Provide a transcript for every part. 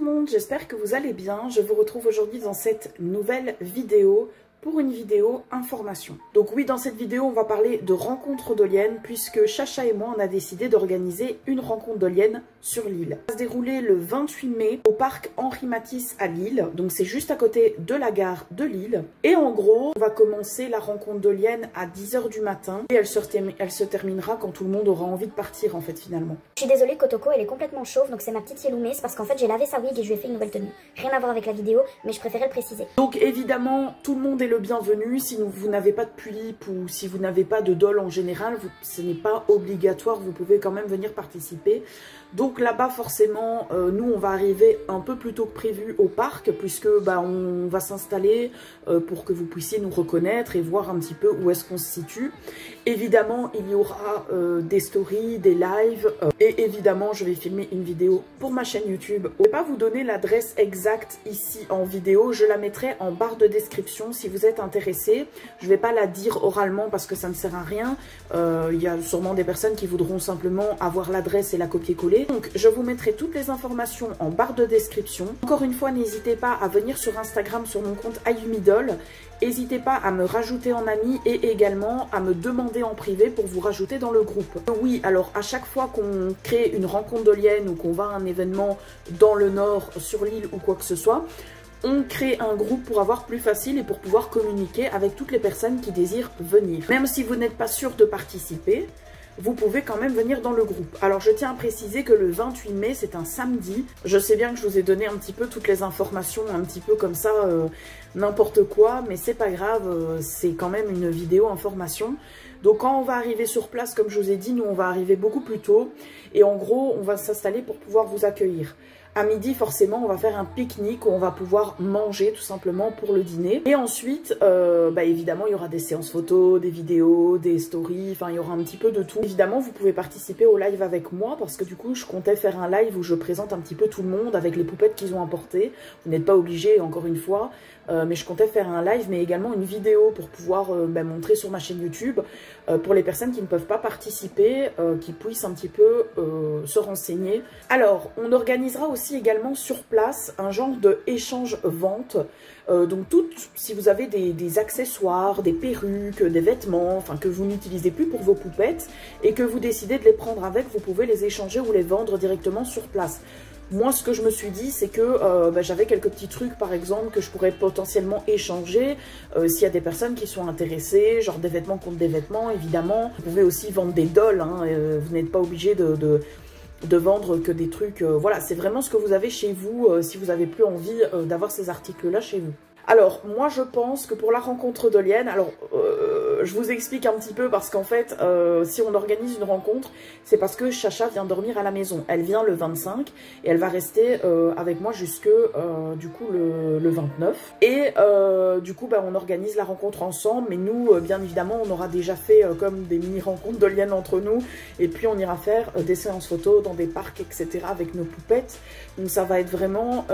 le monde, j'espère que vous allez bien. Je vous retrouve aujourd'hui dans cette nouvelle vidéo pour une vidéo information. Donc oui, dans cette vidéo, on va parler de rencontre de liens puisque Chacha et moi, on a décidé d'organiser une rencontre de liens sur Lille. Ça va se dérouler le 28 mai au parc Henri Matisse à Lille. Donc c'est juste à côté de la gare de Lille. Et en gros, on va commencer la rencontre de liens à 10 h du matin et elle se terminera quand tout le monde aura envie de partir en fait finalement. Je suis désolée, Kotoko, elle est complètement chauve, donc c'est ma petite Yeloumé, c'est parce qu'en fait j'ai lavé sa wig et je lui ai fait une nouvelle tenue. Rien à voir avec la vidéo, mais je préférais le préciser. Donc évidemment, tout le monde est le bienvenu. Si vous n'avez pas de pull-up ou si vous n'avez pas de doll en général, ce n'est pas obligatoire, vous pouvez quand même venir participer. Donc là-bas forcément, nous on va arriver un peu plus tôt que prévu au parc puisque on va s'installer pour que vous puissiez nous reconnaître et voir un petit peu où est-ce qu'on se situe. Évidemment, il y aura des stories, des lives et évidemment je vais filmer une vidéo pour ma chaîne YouTube. Je ne vais pas vous donner l'adresse exacte ici en vidéo, je la mettrai en barre de description si vous êtes intéressé. Je ne vais pas la dire oralement parce que ça ne sert à rien. Il y a sûrement des personnes qui voudront simplement avoir l'adresse et la copier-coller. Donc je vous mettrai toutes les informations en barre de description. Encore une fois, n'hésitez pas à venir sur Instagram sur mon compte Ayumidol. N'hésitez pas à me rajouter en ami et également à me demander en privé pour vous rajouter dans le groupe. Oui, alors à chaque fois qu'on crée une rencontre de liens ou qu'on va à un événement dans le nord, sur l'île ou quoi que ce soit, on crée un groupe pour avoir plus facile et pour pouvoir communiquer avec toutes les personnes qui désirent venir. Même si vous n'êtes pas sûr de participer, vous pouvez quand même venir dans le groupe. Alors je tiens à préciser que le 28 mai, c'est un samedi. Je sais bien que je vous ai donné un petit peu toutes les informations, un petit peu comme ça, n'importe quoi, mais c'est pas grave, c'est quand même une vidéo information. Donc quand on va arriver sur place, comme je vous ai dit, nous on va arriver beaucoup plus tôt. Et en gros, on va s'installer pour pouvoir vous accueillir. À midi, forcément, on va faire un pique-nique où on va pouvoir manger tout simplement pour le dîner. Et ensuite, évidemment, il y aura des séances photos, des vidéos, des stories, enfin, il y aura un petit peu de tout. Évidemment, vous pouvez participer au live avec moi parce que du coup, je comptais faire un live où je présente un petit peu tout le monde avec les poupettes qu'ils ont apportées. Vous n'êtes pas obligés, encore une fois, mais je comptais faire un live, mais également une vidéo pour pouvoir montrer sur ma chaîne YouTube pour les personnes qui ne peuvent pas participer, qui puissent un petit peu se renseigner. Alors, on organisera aussi également sur place un genre de échange-vente. Donc si vous avez des accessoires, des perruques, des vêtements, enfin que vous n'utilisez plus pour vos poupettes et que vous décidez de les prendre avec, vous pouvez les échanger ou les vendre directement sur place. Moi, ce que je me suis dit, c'est que j'avais quelques petits trucs, par exemple, que je pourrais potentiellement échanger s'il y a des personnes qui sont intéressées, genre des vêtements contre des vêtements, évidemment. Vous pouvez aussi vendre des dolls, hein, vous n'êtes pas obligé de vendre que des trucs. Voilà, c'est vraiment ce que vous avez chez vous si vous n'avez plus envie d'avoir ces articles-là chez vous. Alors, moi, je pense que pour la rencontre de liens, alors, je vous explique un petit peu parce qu'en fait, si on organise une rencontre, c'est parce que Chacha vient dormir à la maison. Elle vient le 25 et elle va rester avec moi jusque, du coup, le 29. Et du coup, on organise la rencontre ensemble. Mais nous, bien évidemment, on aura déjà fait comme des mini-rencontres de liens entre nous. Et puis, on ira faire des séances photos dans des parcs, etc. avec nos poupettes. Donc, ça va être vraiment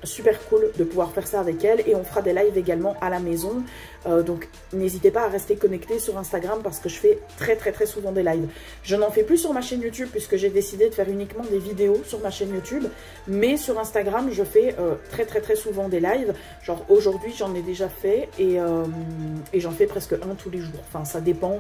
super cool de pouvoir faire ça avec elle. Et on fera des lives également à la maison. Donc n'hésitez pas à rester connecté sur Instagram parce que je fais très souvent des lives. Je n'en fais plus sur ma chaîne YouTube puisque j'ai décidé de faire uniquement des vidéos sur ma chaîne YouTube. Mais sur Instagram, je fais très souvent des lives. Genre aujourd'hui, j'en ai déjà fait et j'en fais presque un tous les jours. Enfin, ça dépend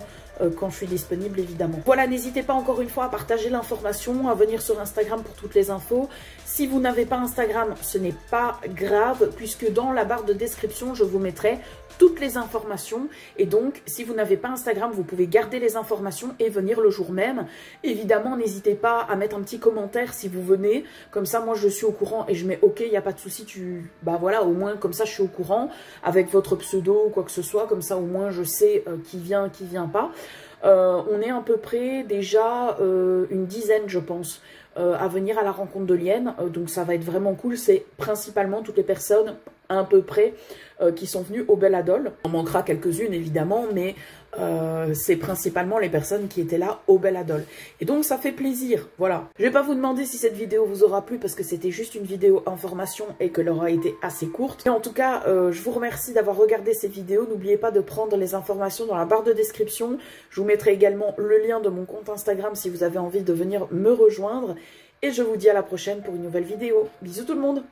quand je suis disponible évidemment. Voilà, n'hésitez pas encore une fois à partager l'information, à venir sur Instagram pour toutes les infos. Si vous n'avez pas Instagram, ce n'est pas grave puisque dans la barre de description, je vous mettrai toutes les informations. Et donc, si vous n'avez pas Instagram, vous pouvez garder les informations et venir le jour même. Évidemment, n'hésitez pas à mettre un petit commentaire si vous venez. Comme ça, moi, je suis au courant et je mets OK, il n'y a pas de souci. Voilà, au moins, comme ça, je suis au courant avec votre pseudo ou quoi que ce soit. Comme ça, au moins, je sais qui vient pas. On est à peu près déjà une dizaine, je pense, à venir à la rencontre de liens. Donc, ça va être vraiment cool. C'est principalement toutes les personnes à peu près qui sont venues au Belle Adol. On manquera quelques-unes évidemment, mais c'est principalement les personnes qui étaient là au Belle Adol. Et donc ça fait plaisir, voilà. Je vais pas vous demander si cette vidéo vous aura plu parce que c'était juste une vidéo information et qu'elle aura été assez courte. Mais en tout cas, je vous remercie d'avoir regardé ces vidéos. N'oubliez pas de prendre les informations dans la barre de description. Je vous mettrai également le lien de mon compte Instagram si vous avez envie de venir me rejoindre. Et je vous dis à la prochaine pour une nouvelle vidéo. Bisous tout le monde!